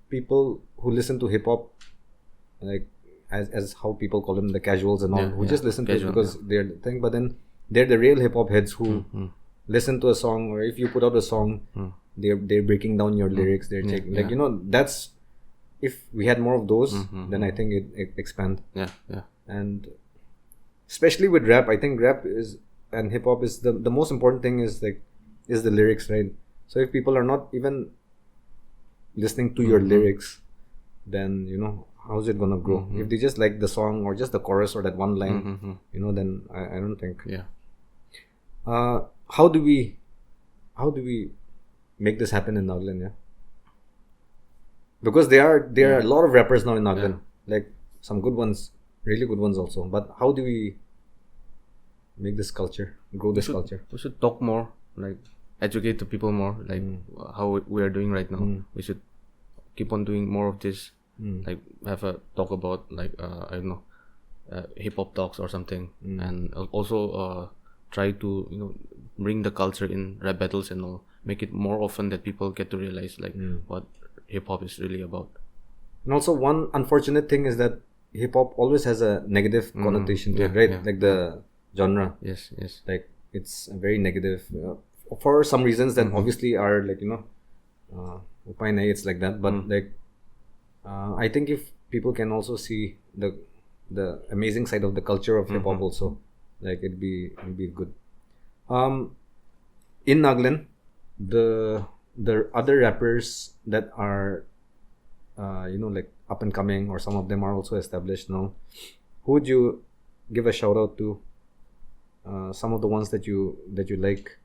people who listen to hip hop, like as how people call them, the casuals and all, who just listen to it because they're the thing. But then they're the real hip hop heads who listen to a song, or if you put out a song, they're breaking down your lyrics. They're checking, like that's, if we had more of those, then I think it expand. And especially with rap, I think rap is, and hip hop is, the most important thing is the lyrics, right? So if people are not even listening to your lyrics, then how's it gonna grow? If they just like the song or just the chorus or that one line, then I don't think. How do we make this happen in Nagaland? Because there are a lot of rappers now in Nagaland, like some good ones, really good ones also. But how do we make this culture, grow this culture? We should talk more, like educate the people more, like how we are doing right now. We should keep on doing more of this. Like have a talk about like I don't know, hip hop talks or something, and also try to bring the culture in rap battles and all, make it more often that people get to realize like what hip hop is really about. And also, one unfortunate thing is that hip hop always has a negative connotation to it, right? Like the genre. Yes. Like it's a very negative for some reasons that obviously are like it's like that, but like. I think if people can also see the amazing side of the culture of hip hop also, like it'd be good. In Nagaland, the other rappers that are like up and coming, or some of them are also established now, who would you give a shout out to? Some of the ones that you like.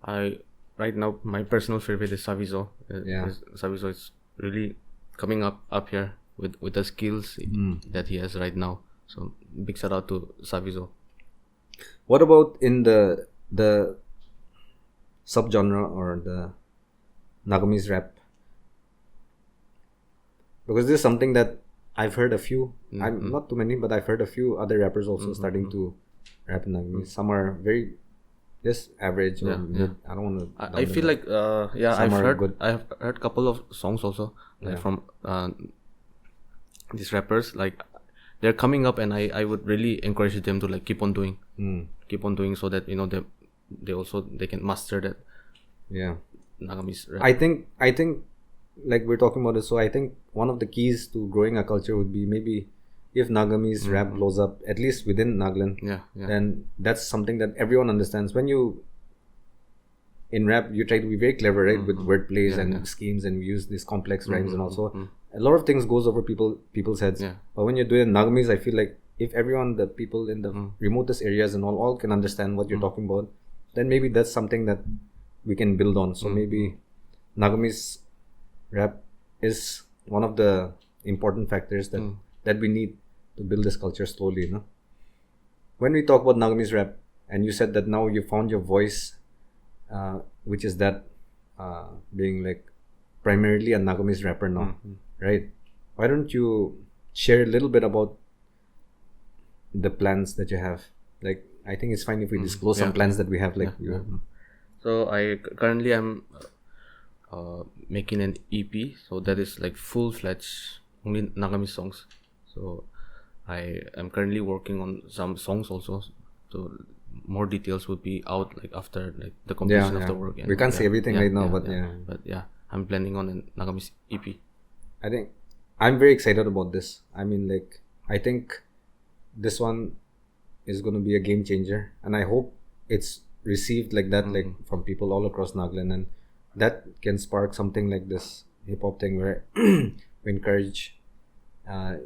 Right now my personal favorite is Savizo. Savizo is really coming up here with the skills that he has right now. So big shout out to Savizo. What about in the subgenre or the Nagamese rap? Because this is something that I've heard a few. I'm not too many, but I've heard a few other rappers also starting to rap in Nagamese. Some are very just average. I don't want to. I feel like I've heard couple of songs also like from these rappers. Like they're coming up, and I would really encourage them to like keep on doing, so that they can master that. Nagamese rap. I think like we're talking about it. So I think one of the keys to growing a culture would be maybe if Nagamese rap blows up, at least within Nagaland, then that's something that everyone understands. When you in rap, you try to be very clever, right, with word plays and schemes, and we use these complex rhymes, and also a lot of things goes over people's heads. But when you do it in Nagamese, I feel like if everyone, the people in the remotest areas and all can understand what you're talking about, then maybe that's something that we can build on. So maybe Nagamese rap is one of the important factors that we need to build this culture slowly, you know. When we talk about Nagamese rap, and you said that now you found your voice, which is that being like primarily a Nagamese rapper now, right? Why don't you share a little bit about the plans that you have? Like, I think it's fine if we disclose some plans that we have. Like, So I currently am making an EP, so that is like full-fledged only Nagamese songs. So I am currently working on some songs also. So more details would be out like after like the completion of the work. We can't say everything right now, but But yeah, I'm planning on a Nagamese EP. I think I'm very excited about this. I mean, like, I think this one is going to be a game changer, and I hope it's received like that, like from people all across Nagaland, and that can spark something like this hip hop thing where we encourage a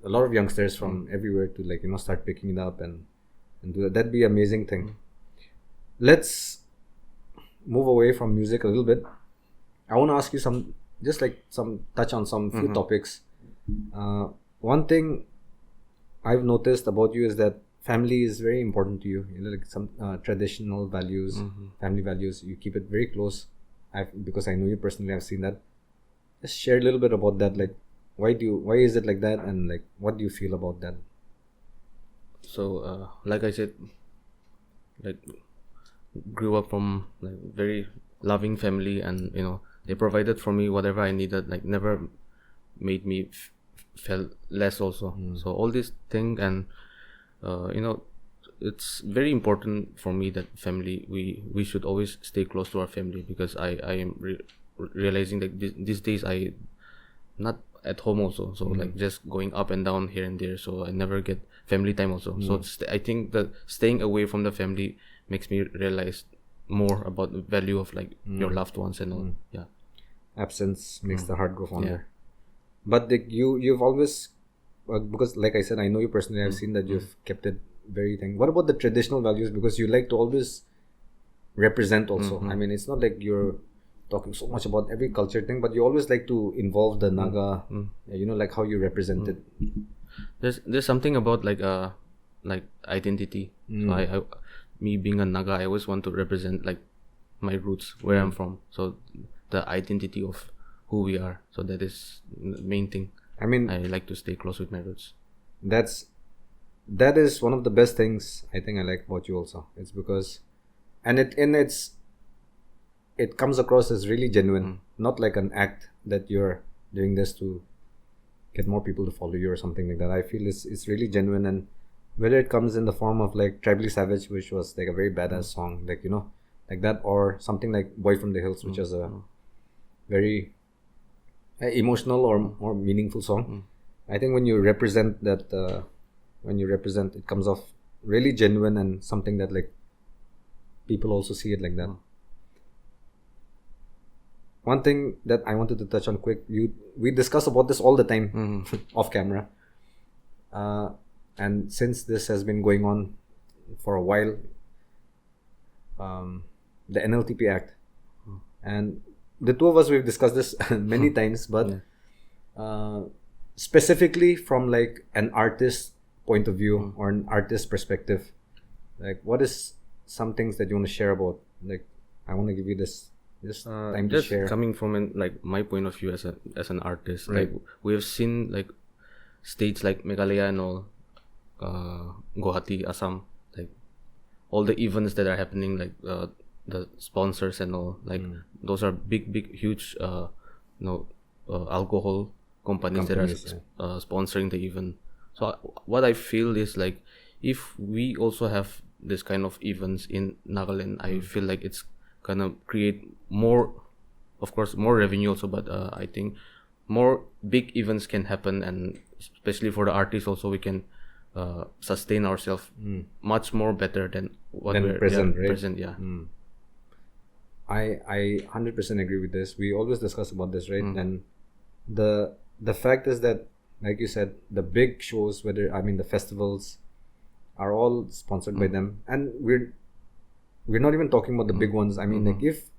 lot of youngsters from everywhere to, like, you know, start picking it up and do that. That'd be an amazing thing. Let's move away from music a little bit. I want to ask you some touch on some few topics. One thing I've noticed about you is that family is very important to you. You know, like some traditional values, family values. You keep it very close. Because I know you personally, I've seen that. Just share a little bit about that. Like, why is it like that, and like, what do you feel about that? So like I said, like, grew up from like very loving family, and you know, they provided for me whatever I needed. Like, never made me felt less also. So all this thing, and you know, it's very important for me that family, we should always stay close to our family, because I am realizing that these days I not at home also, so like just going up and down here and there, so I never get family time also. So I think that staying away from the family makes me realize more about the value of like your loved ones and all. Absence makes the heart grow fonder. But you've always, because like I said, I know you personally, I've seen that you've kept it very thing. What about the traditional values? Because you like to always represent also. I mean, it's not like you're talking so much about every culture thing, but you always like to involve the Naga, you know, like how you represent it. There's something about like identity. So I me being a Naga, I always want to represent like my roots, where I'm from. So the identity of who we are. So that is the main thing. I mean, I like to stay close with my roots. That is one of the best things I think I like about you also. It's because, and it comes across as really genuine, not like an act that you're doing this to get more people to follow you or something like that. I feel it's really genuine, and whether it comes in the form of like Tribally Savage, which was like a very badass song, like, you know, like that, or something like Boy from the Hills, which is a very emotional or more meaningful song. I think when you represent that, it comes off really genuine and something that like people also see it like that. One thing that I wanted to touch on quick, we discuss about this all the time off camera, and since this has been going on for a while, the NLTP Act, and the two of us, we've discussed this many times, but specifically from like an artist point of view or an artist perspective, like, what is some things that you want to share about? Like, I want to give you this time to just share. Coming from like my point of view as an artist, Right. like we have seen like states like Meghalaya and all, Guwahati, Assam, like all the events that are happening, like the sponsors and all, like those are big huge alcohol companies that are sponsoring the event. So what I feel is like, if we also have this kind of events in Nagaland, I feel like it's gonna create more, of course, more revenue also, but I think more big events can happen, and especially for the artists also, we can sustain ourselves much more better than what we're present, right? present. I 100% agree with this. We always discuss about this, right? And the fact is that like you said, the big shows, the festivals, are all sponsored by them, and we're not even talking about the big ones. I mean, like if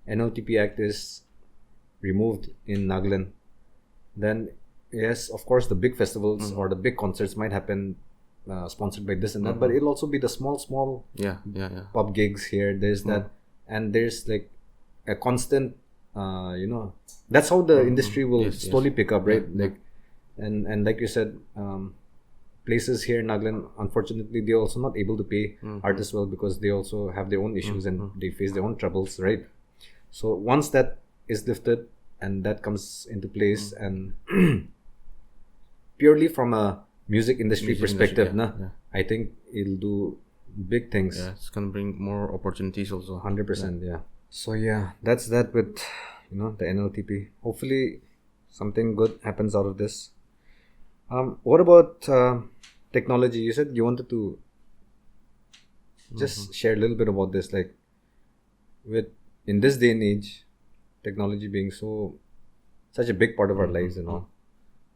NLTP Act is removed in Nagaland, then yes, of course, the big festivals or the big concerts might happen sponsored by this and that, but it'll also be the small yeah. pub gigs here. There's that, and there's like a constant, that's how the industry will slowly pick up, right? Like, and like you said, places here in Nagaland, unfortunately, they're also not able to pay artists well because they also have their own issues and they face their own troubles, right? So once that is lifted and that comes into place, and purely from a music industry perspective, I think it'll do big things. Yeah, it's gonna bring more opportunities also. 100%, yeah. So yeah, that's that with the NLTP. Hopefully, something good happens out of this. What about technology? You said you wanted to just share a little bit about this, like with in this day and age, technology being such a big part of our lives and all.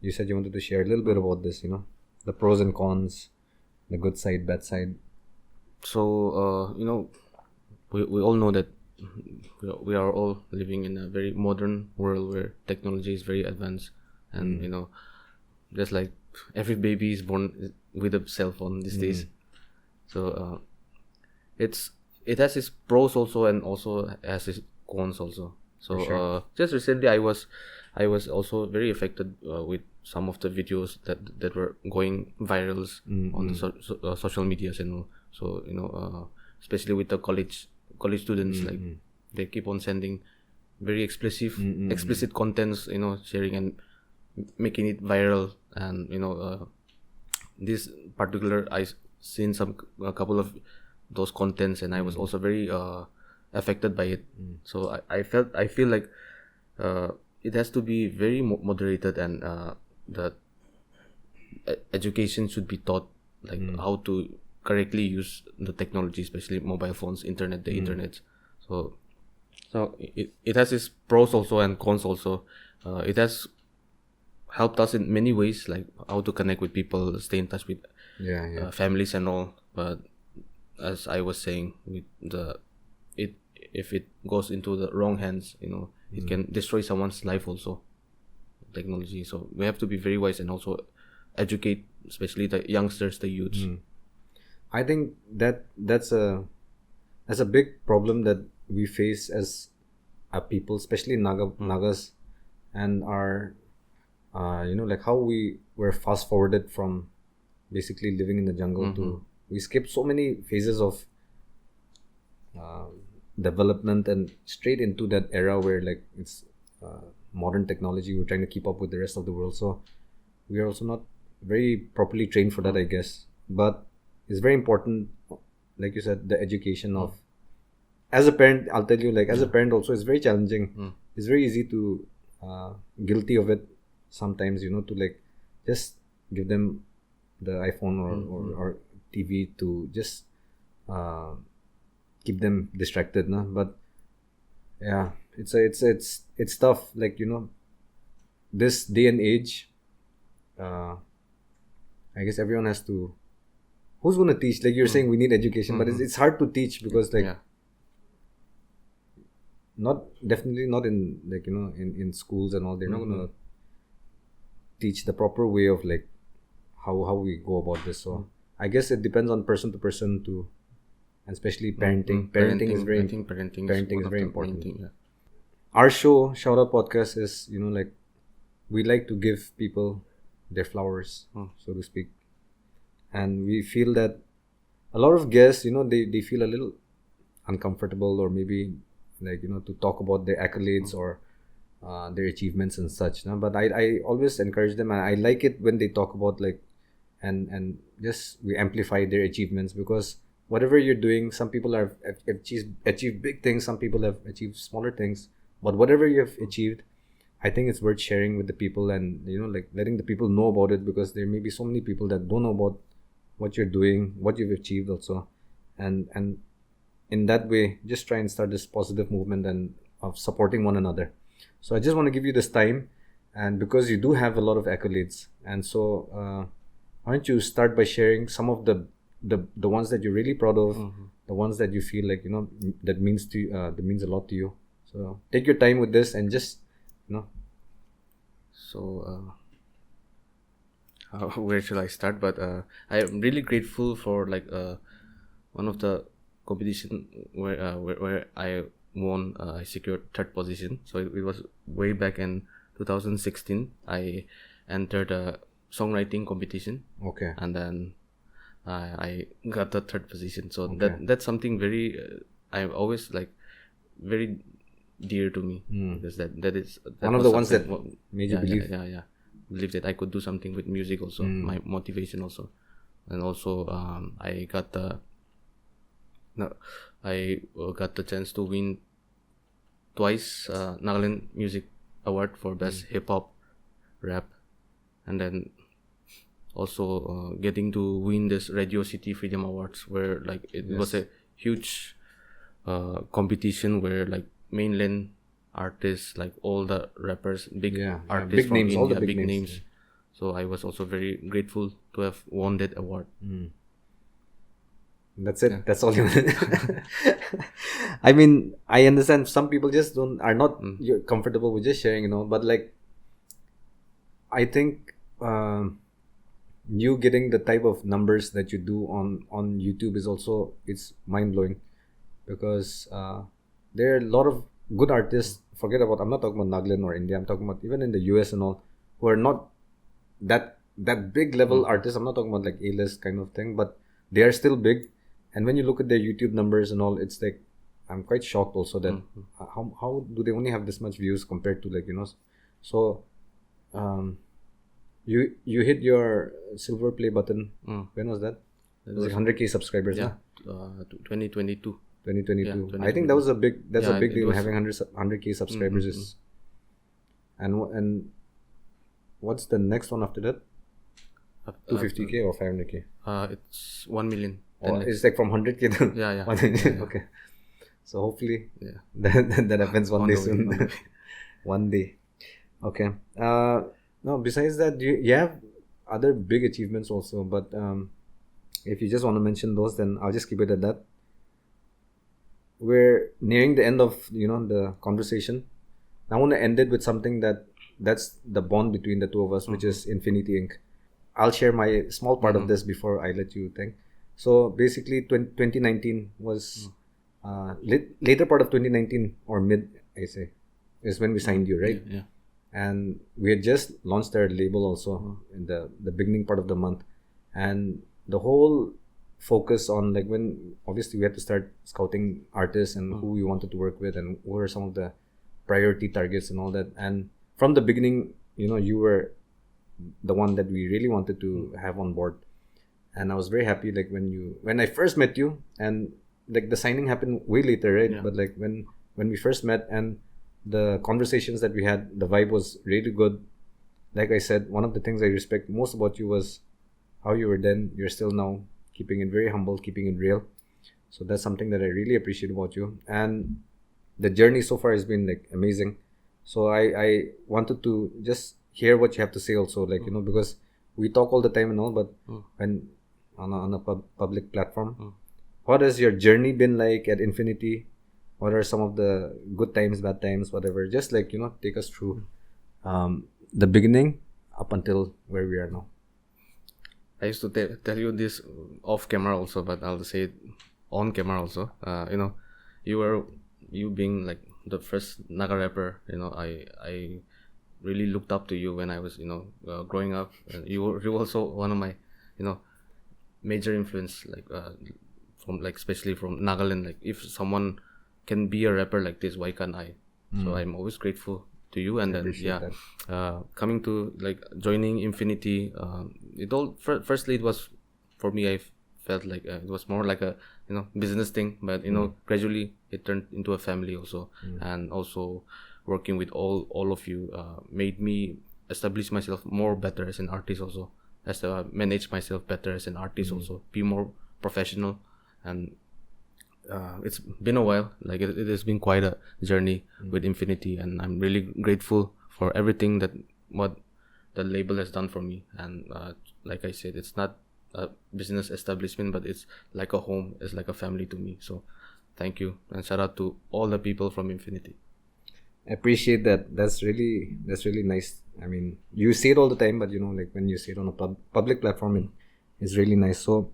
You said you wanted to share a little bit about this, the pros and cons, the good side, bad side. So we all know that we are all living in a very modern world where technology is very advanced, and just like every baby is born with a cell phone these days. So it has its pros also, and also has its cons also. So sure. Just recently I was also very affected with some of the videos that were going virals on the social medias and all. So especially with the college students, like they keep on sending very explicit contents, sharing and making it viral. And this particular, I seen a couple of those contents, and I was also very affected by it. So I feel like it has to be very moderated, and that education should be taught, like how to correctly use the technology, especially mobile phones, internet, the internet. So it has its pros also and cons also. It has helped us in many ways, like how to connect with people, stay in touch with families and all. But as I was saying, with if it goes into the wrong hands, it can destroy someone's life also, technology. So we have to be very wise and also educate, especially the youngsters, the youths. I think that's a big problem that we face as a people, especially Nagas, and our like how we were fast forwarded from basically living in the jungle to we skipped so many phases of development and straight into that era where like it's modern technology. We're trying to keep up with the rest of the world, so we are also not very properly trained for that, I guess. But it's very important, like you said, the education of, as a parent, I'll tell you, like as a parent also, it's very challenging. It's very easy to guilty of it sometimes, to like just give them the iPhone or TV to just keep them distracted, no? But yeah, it's tough, like this day and age. I guess everyone has to. Who's gonna teach? Like you're saying, we need education, but it's hard to teach because like definitely not in like in schools and all. They're not gonna teach the proper way of like how we go about this. So I guess it depends on person to person too, and especially parenting. Parenting is very important. Our show, Shout Out Podcast, is like we like to give people their flowers, so to speak, and we feel that a lot of guests, they feel a little uncomfortable, or maybe like to talk about their accolades or their achievements and such, no? But I always encourage them, and I like it when they talk about like and just we amplify their achievements, because whatever you're doing, some people have achieved big things, some people have achieved smaller things, but whatever you have achieved, I think it's worth sharing with the people, and like letting the people know about it, because there may be so many people that don't know about what you're doing, what you've achieved also, and in that way just try and start this positive movement and of supporting one another. So I just want to give you this time, and because you do have a lot of accolades, And so why don't you start by sharing some of the ones that you're really proud of, the ones that you feel like that means to that means a lot to you. So take your time with this and just So where should I start? But I'm really grateful for like one of the competition where I won. I secured third position. So it was way back in 2016. I entered a songwriting competition, Okay. and then I got the third position. So Okay. that's something very I always like very dear to me, because that is One of was the ones that something made you believe. believe that I could do something with music also, my motivation also. And also I got the chance to win twice Nagaland Music Award for best hip hop rap, and then also getting to win this Radio City Freedom Awards, where like it was a huge competition where like mainland artists, like all the rappers, big artists big from names, India, all the big big names. names. So I was also very grateful to have won that award. That's it. That's all you I mean, I understand some people just are not you're comfortable with just sharing, but like I think you getting the type of numbers that you do on YouTube is also, it's mind-blowing, because there are a lot of good artists. Forget about, I'm not talking about Nagaland or India, I'm talking about even in the US and all, who are not that big level artists. I'm not talking about like A-list kind of thing, but they are still big. And when you look at their YouTube numbers and all, it's like I'm quite shocked also that how do they only have this much views compared to like so you hit your silver play button. When was that? It was like 100K subscribers. 2022. 2022. I think that was a big a big deal. Having 100K subscribers is and what's the next one after that? 250K or 500K? It's 1 million. Or it's like from 100K to 1 million. Okay. So hopefully that happens one day soon. One day. Okay. No, besides that, you have other big achievements also, but if you just want to mention those, then I'll just keep it at that. We're nearing the end of the conversation. I want to end it with something that's the bond between the two of us, which is Infinity Inc. I'll share my small part of this before I let you think. So basically 2019 was later part of 2019 or mid, I say, is when we signed you, right? Yeah. And we had just launched our label also in the beginning part of the month, and the whole focus on like when obviously we had to start scouting artists and who we wanted to work with and what are some of the priority targets and all that. And from the beginning, you were the one that we really wanted to have on board. And I was very happy like when I first met you, and like the signing happened way later, right? But like when we first met and the conversations that we had, the vibe was really good. Like I said, one of the things I respect most about you was how you were then, you're still now, keeping it very humble, keeping it real. So that's something that I really appreciate about you. And the journey so far has been like amazing. So I wanted to just hear what you have to say also, like because we talk all the time and all, but when on a public platform, what has your journey been like at Infinity? What are some of the good times, bad times, whatever? Just like take us through the beginning up until where we are now. I used to tell you this off camera also, but I'll say it on camera also. You being like the first Naga rapper, I really looked up to you when I was growing up. You were also one of my major influence, like from like especially from Nagaland. Like if someone can be a rapper like this, why can't I? So I'm always grateful to you. And then coming to like joining Infinity, it all firstly it was for me, I felt like it was more like a business thing, but gradually it turned into a family also. And also working with all of you made me establish myself more better as an artist also, as manage myself better as an artist also, be more professional. And it's been a while, like it has been quite a journey with Infinity, and I'm really grateful for everything that what the label has done for me. And like I said, it's not a business establishment, but it's like a home. It's like a family to me. So thank you, and shout out to all the people from Infinity. I appreciate that. That's really nice. I mean, you say it all the time, but like when you say it on a public platform, it's really nice. So,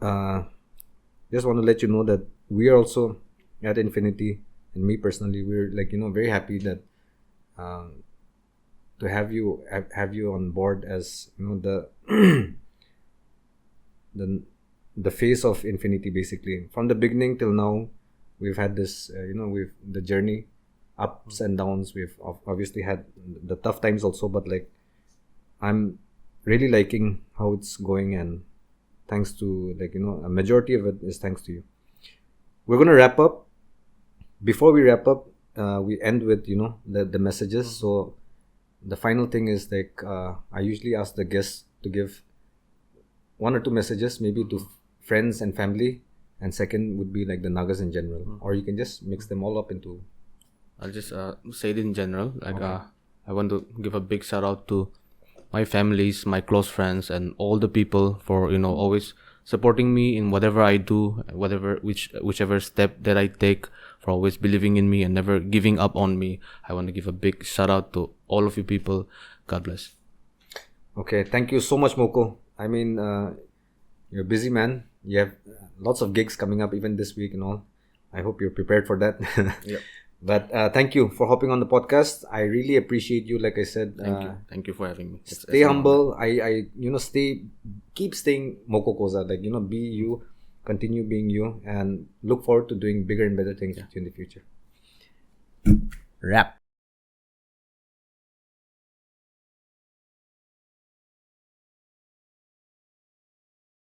just want to let you know that we are also at Infinity, and me personally, we're like very happy that to have you on board as the the face of Infinity. Basically, from the beginning till now, we've had this we've the journey, ups and downs. We've obviously had the tough times also, but like I'm really liking how it's going, and thanks to a majority of it is thanks to you. We're gonna wrap up. Before we wrap up, we end with the messages. So the final thing is like I usually ask the guests to give one or two messages, maybe to friends and family, and second would be like the Nagas in general, or you can just mix them all up into. I'll just say it in general. Like I want to give a big shout out to my families, my close friends, and all the people for always supporting me in whatever I do, whichever step that I take, for always believing in me and never giving up on me. I want to give a big shout out to all of you people. God bless. Okay, thank you so much, Moko. I mean, you're a busy man. You have lots of gigs coming up even this week and all. I hope you're prepared for that. Yep. But thank you for hopping on the podcast. I really appreciate you. Like I said, Thank you for having me. Stay humble. Keep staying Moko Koza. Like be you, continue being you, and look forward to doing bigger and better things with you in the future. Wrap.